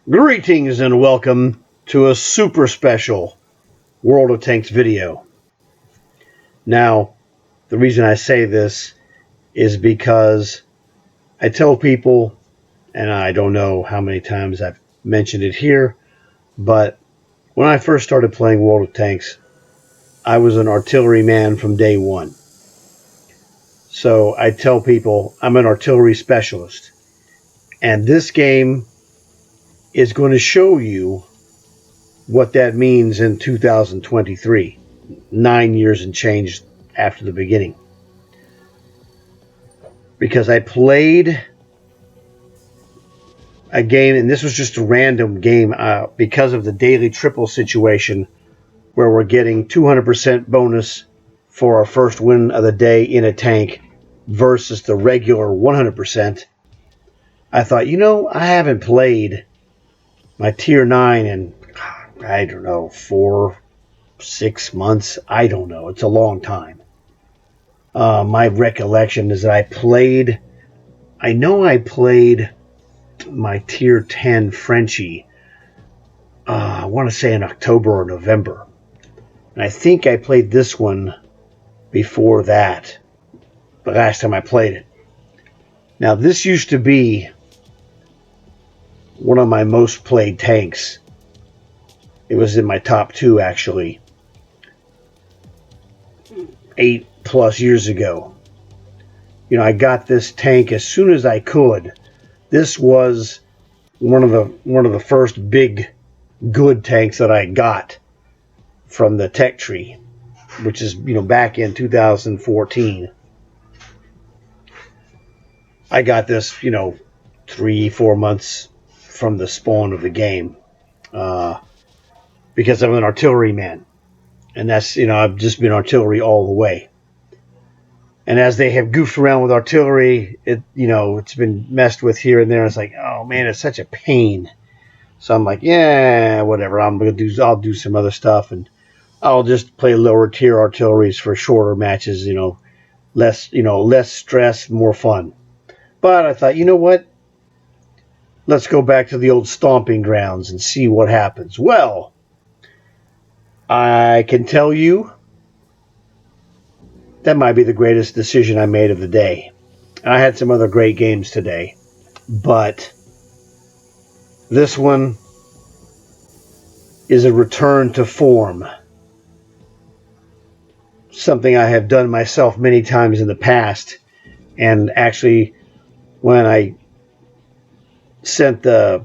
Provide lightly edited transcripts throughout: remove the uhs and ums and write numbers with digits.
Greetings and welcome to a super special World of Tanks video. Now, the reason I say this is because I tell people, and I don't know how many times I've mentioned it here, but when I first started playing World of Tanks, I was an artillery man from day one. So I tell people I'm an artillery specialist. And this game is going to show you what that means in 2023, 9 years and change after the beginning. Because I played a game, and this was just a random game because of the daily triple situation where we're getting 200% bonus for our first win of the day in a tank versus the regular 100%. I thought, I haven't played my tier 9 in, I don't know, 4-6 months. I don't know. It's a long time. My recollection is that I played my tier 10 Frenchie, I want to say in October or November. And I think I played this one before that, the last time I played it. Now, this used to be one of my most played tanks. It was in my top 2, actually, 8+ years ago. I got this tank as soon as I could. This was one of the first big good tanks that I got from the tech tree, which is back in 2014. I got this 3-4 months from the spawn of the game, because I'm an artillery man, and that's I've just been artillery all the way. And as they have goofed around with artillery, it's been messed with here and there. It's like, oh man, it's such a pain. So I'm like, yeah, whatever. I'll do some other stuff, and I'll just play lower tier artilleries for shorter matches. Less stress, more fun. But I thought, you know what? Let's go back to the old stomping grounds and see what happens. Well, I can tell you that might be the greatest decision I made of the day. I had some other great games today, but this one is a return to form. Something I have done myself many times in the past. And actually, when I sent the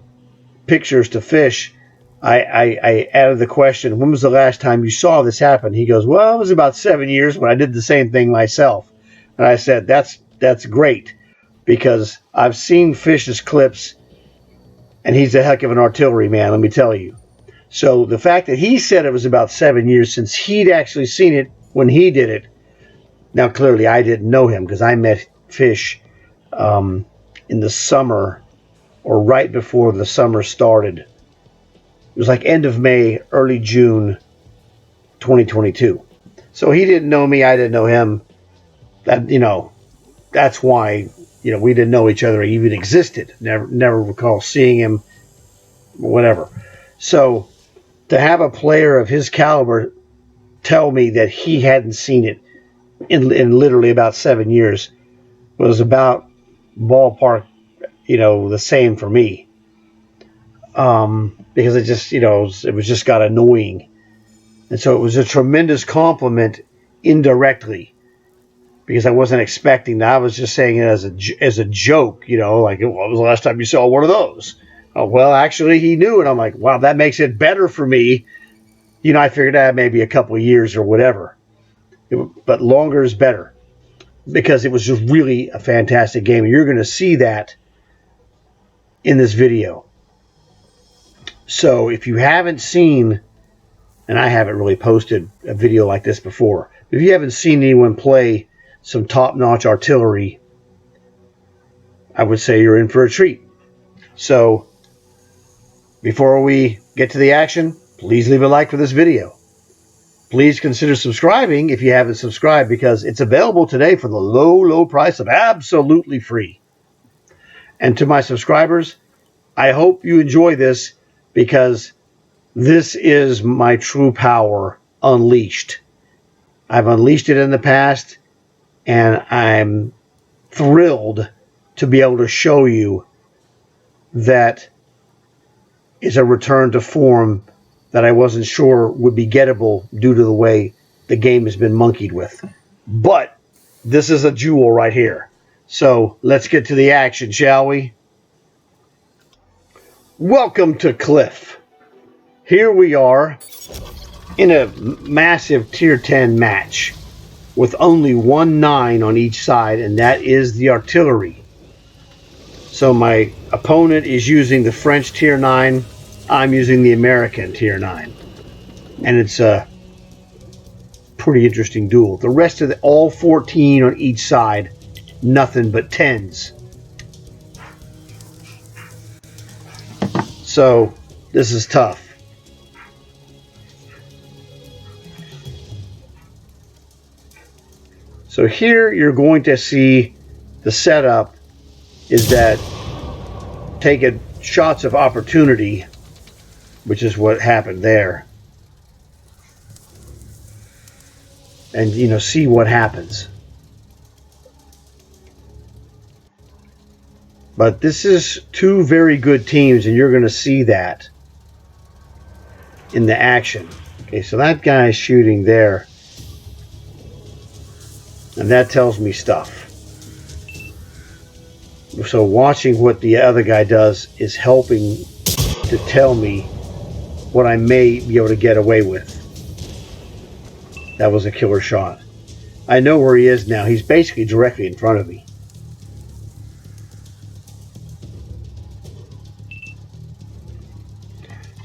pictures to Fish, I added the question, when was the last time you saw this happen? He goes, well, it was about 7 years when I did the same thing myself. And I said, that's great, because I've seen Fish's clips, and he's a heck of an artillery man, let me tell you. So the fact that he said it was about 7 years since he'd actually seen it when he did it. Now, clearly, I didn't know him because I met Fish in the summer, or right before the summer started. It was like end of May, early June 2022. So he didn't know me, I didn't know him. That's why, we didn't know each other even existed. Never recall seeing him, whatever. So to have a player of his caliber tell me that he hadn't seen it in literally about 7 years was about ballpark, the same for me. Because it just, it was just got annoying. And so it was a tremendous compliment indirectly, because I wasn't expecting that. I was just saying it as a joke, like, what was the last time you saw one of those? Oh, well, actually, he knew. And I'm like, wow, that makes it better for me. I figured out maybe a couple of years or whatever. But longer is better, because it was just really a fantastic game. And you're going to see that in this video. So if you haven't seen, and I haven't really posted a video like this before, if you haven't seen anyone play some top-notch artillery, I would say you're in for a treat. So before we get to the action, please leave a like for this video. Please consider subscribing if you haven't subscribed, because it's available today for the low, low price of absolutely free. And to my subscribers, I hope you enjoy this, because this is my true power unleashed. I've unleashed it in the past, and I'm thrilled to be able to show you that is a return to form that I wasn't sure would be gettable due to the way the game has been monkeyed with. But this is a jewel right here. So let's get to the action, shall we? Welcome to Cliff. Here we are in a massive tier 10 match with only 1 9 on each side, and that is the artillery. So my opponent is using the French tier 9, I'm using the American tier 9. And it's a pretty interesting duel. The rest of all 14 on each side, nothing but 10s. So this is tough. So here you're going to see the setup is that taking shots of opportunity, which is what happened there, and see what happens. But this is 2 very good teams, and you're going to see that in the action. Okay, so that guy is shooting there, and that tells me stuff. So watching what the other guy does is helping to tell me what I may be able to get away with. That was a killer shot. I know where he is now. He's basically directly in front of me.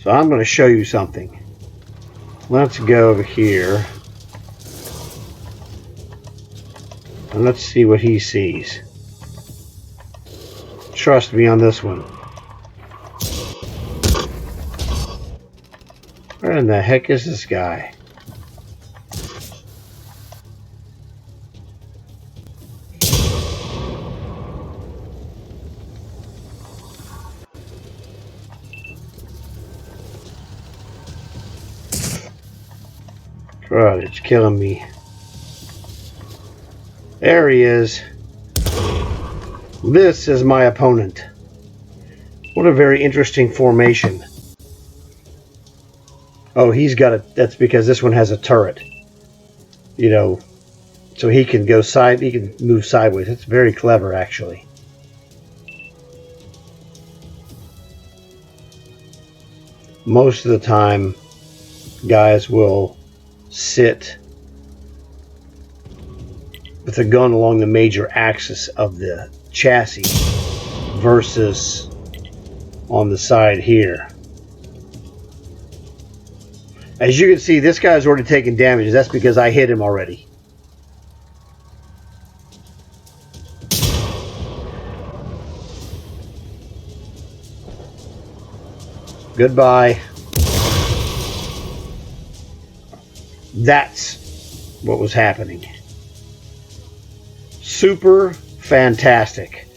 So I'm going to show you something. Let's go over here. And let's see what he sees. Trust me on this one. Where in the heck is this guy? God, it's killing me. There he is. This is my opponent. What a very interesting formation. Oh, he's got a... That's because this one has a turret. So he can go side... He can move sideways. It's very clever, actually. Most of the time, guys will sit with a gun along the major axis of the chassis versus on the side here. As you can see, this guy's already taken damage. That's because I hit him already. Goodbye. That's what was happening. Super fantastic.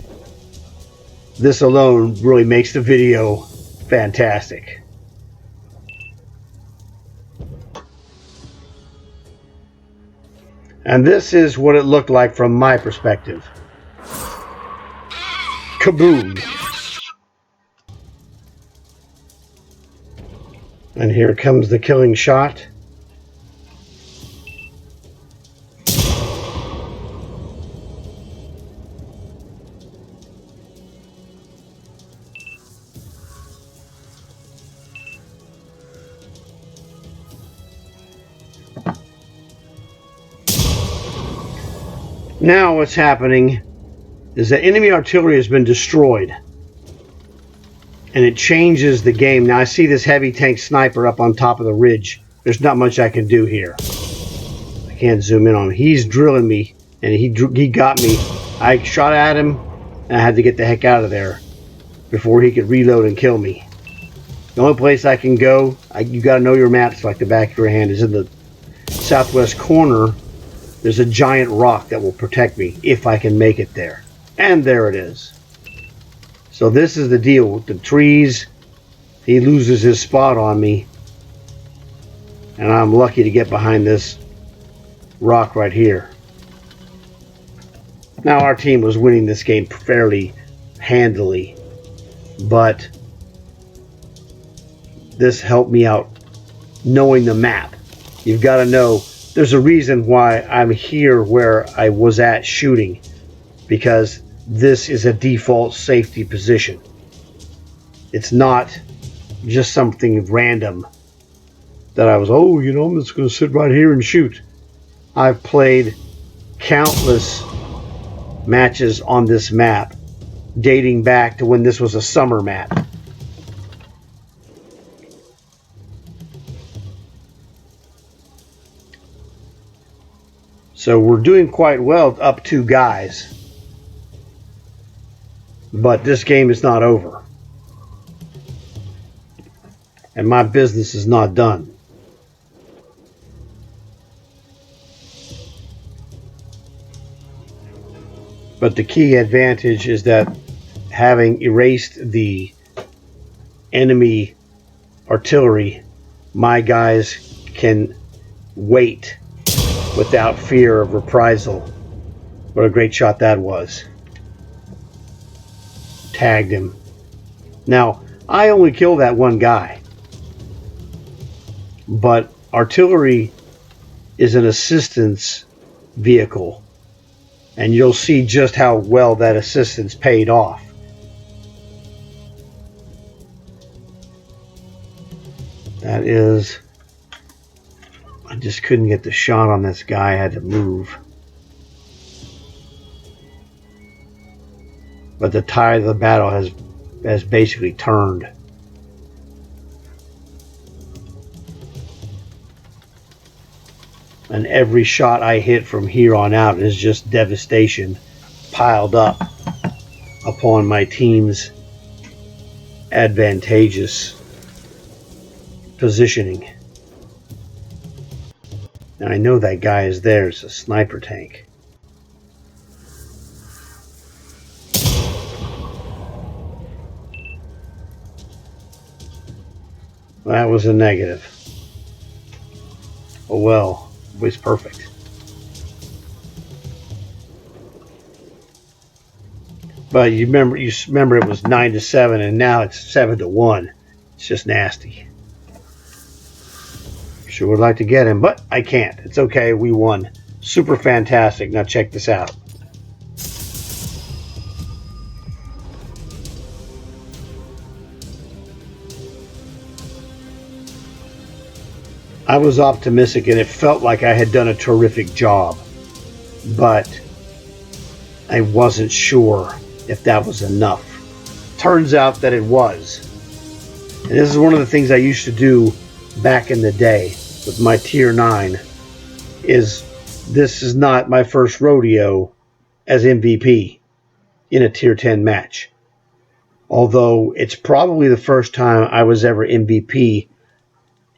This alone really makes the video fantastic. And this is what it looked like from my perspective. Kaboom. And here comes the killing shot. Now what's happening is that enemy artillery has been destroyed. And it changes the game. Now I see this heavy tank sniper up on top of the ridge. There's not much I can do here. I can't zoom in on him. He's drilling me, and he got me. I shot at him, and I had to get the heck out of there before he could reload and kill me. The only place I can go, you got to know your maps like the back of your hand, is in the southwest corner. There's a giant rock that will protect me if I can make it there. And there it is. So this is the deal with the trees. He loses his spot on me, and I'm lucky to get behind this rock right here. Now our team was winning this game fairly handily, but this helped me out knowing the map. You've got to know there's a reason why I'm here where I was at shooting, because this is a default safety position. It's not just something random that I was, oh, you know, I'm just going to sit right here and shoot. I've played countless matches on this map dating back to when this was a summer map. So we're doing quite well up 2 guys. But this game is not over. And my business is not done. But the key advantage is that having erased the enemy artillery, my guys can wait without fear of reprisal. What a great shot that was. Tagged him. Now, I only killed that one guy. But artillery is an assistance vehicle. And you'll see just how well that assistance paid off. That is... I just couldn't get the shot on this guy. I had to move. But the tide of the battle has basically turned. And every shot I hit from here on out is just devastation piled up upon my team's advantageous positioning. Now I know that guy is there. It's a sniper tank. That was a negative. Oh well. It was perfect. But you remember it was 9-7, and now it's 7-1. It's just nasty. Sure would like to get him, but I can't. It's okay. We won. Super fantastic. Now check this out. I was optimistic and it felt like I had done a terrific job, but I wasn't sure if that was enough. Turns out that it was. And this is one of the things I used to do back in the day with my tier 9 is this is not my first rodeo as MVP in a tier 10 match. Although it's probably the first time I was ever MVP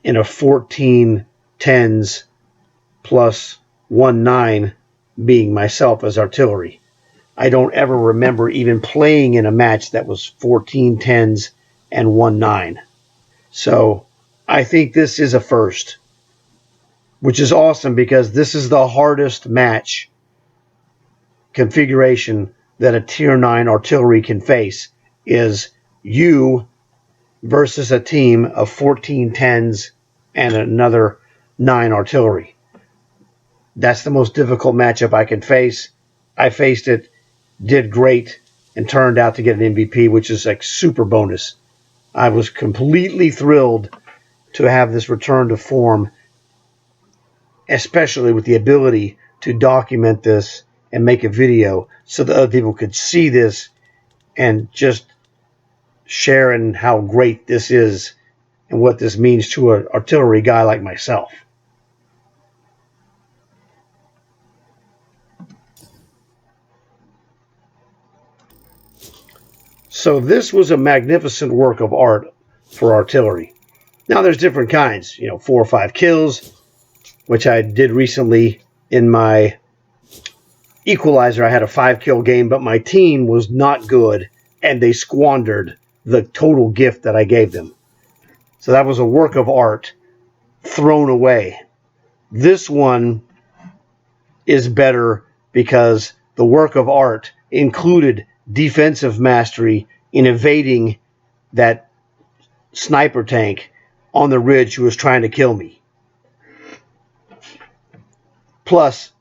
in a 14 10s plus 1 9 being myself as artillery. I don't ever remember even playing in a match that was 14 10s and 1 9. So I think this is a first, which is awesome because this is the hardest match configuration that a tier 9 artillery can face is you versus a team of 14 10s and another 9 artillery. That's the most difficult matchup I can face. I faced it, did great, and turned out to get an MVP, which is like super bonus. I was completely thrilled to have this return to form, especially with the ability to document this and make a video so that other people could see this and just sharing how great this is and what this means to an artillery guy like myself. So this was a magnificent work of art for artillery. Now there's different kinds, 4 or 5 kills, which I did recently in my equalizer. I had a 5-kill game, but my team was not good and they squandered the total gift that I gave them. So that was a work of art thrown away. This one is better because the work of art included defensive mastery in evading that sniper tank on the ridge who was trying to kill me. Plus,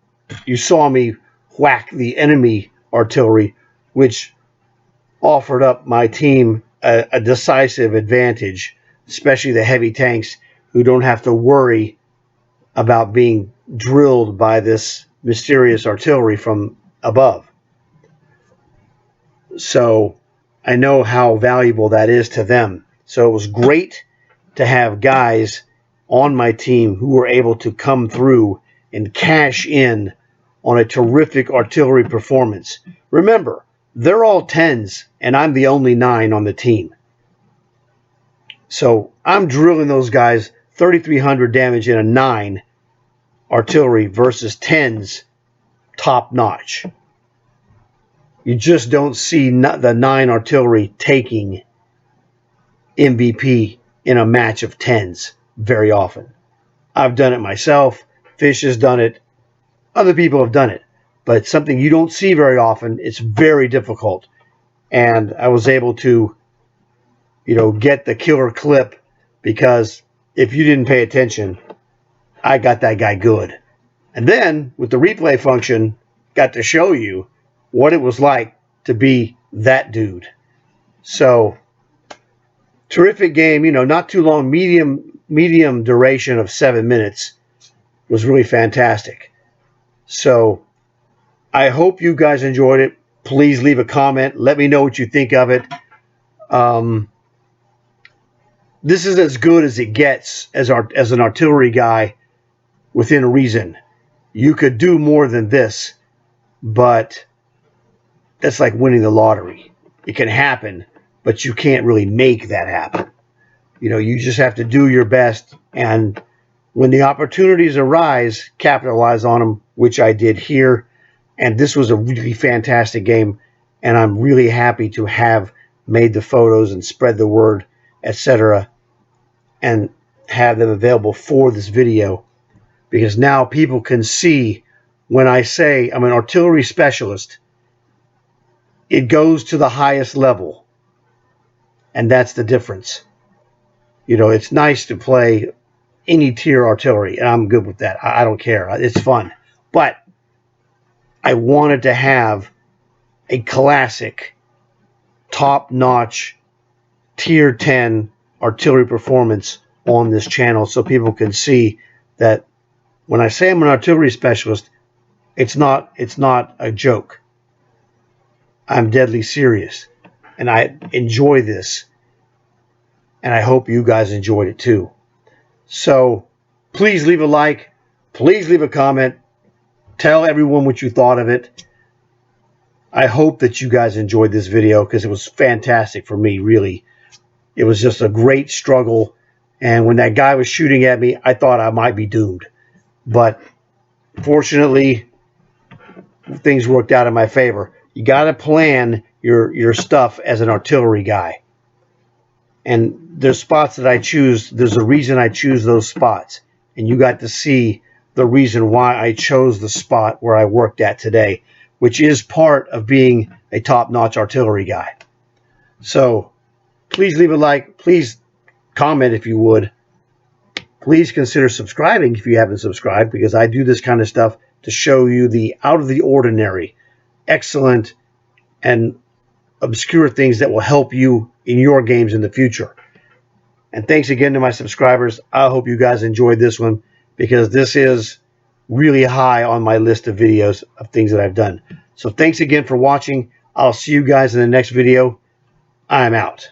you saw me whack the enemy artillery, which offered up my team a decisive advantage, especially the heavy tanks who don't have to worry about being drilled by this mysterious artillery from above. So I know how valuable that is to them. So it was great to have guys on my team who were able to come through and cash in on a terrific artillery performance. Remember, they're all 10s, and I'm the only 9 on the team. So I'm drilling those guys 3,300 damage in a 9 artillery versus 10s top notch. You just don't see the 9 artillery taking MVP in a match of 10s very often. I've done it myself. Fish has done it. Other people have done it. But it's something you don't see very often. It's very difficult. And I was able to, get the killer clip because if you didn't pay attention, I got that guy good. And then with the replay function, got to show you what it was like to be that dude. So terrific game, not too long, medium duration of 7 minutes. Was really fantastic. So I hope you guys enjoyed it. Please leave a comment. Let me know what you think of it. This is as good as it gets as an artillery guy within reason. You could do more than this, but that's like winning the lottery. It can happen, but you can't really make that happen. You just have to do your best, and when the opportunities arise, capitalize on them, which I did here. And this was a really fantastic game, and I'm really happy to have made the photos and spread the word, etc., and have them available for this video, because now people can see when I say I'm an artillery specialist, it goes to the highest level, and that's the difference. It's nice to play any tier artillery, and I'm good with that. I don't care. It's fun. But I wanted to have a classic, top-notch, tier 10 artillery performance on this channel so people can see that when I say I'm an artillery specialist, it's not a joke. I'm deadly serious, and I enjoy this, and I hope you guys enjoyed it too. So please leave a like, please leave a comment, tell everyone what you thought of it. I hope that you guys enjoyed this video because it was fantastic for me, really. It was just a great struggle, and when that guy was shooting at me, I thought I might be doomed. But fortunately, things worked out in my favor. You got to plan your stuff as an artillery guy. And there's spots that I choose. There's a reason I choose those spots. And you got to see the reason why I chose the spot where I worked at today, which is part of being a top-notch artillery guy. So please leave a like. Please comment if you would. Please consider subscribing if you haven't subscribed, because I do this kind of stuff to show you the out of the ordinary, excellent, and obscure things that will help you in your games in the future. And thanks again to my subscribers. I hope you guys enjoyed this one, because this is really high on my list of videos of things that I've done. So thanks again for watching. I'll see you guys in the next video. I'm out.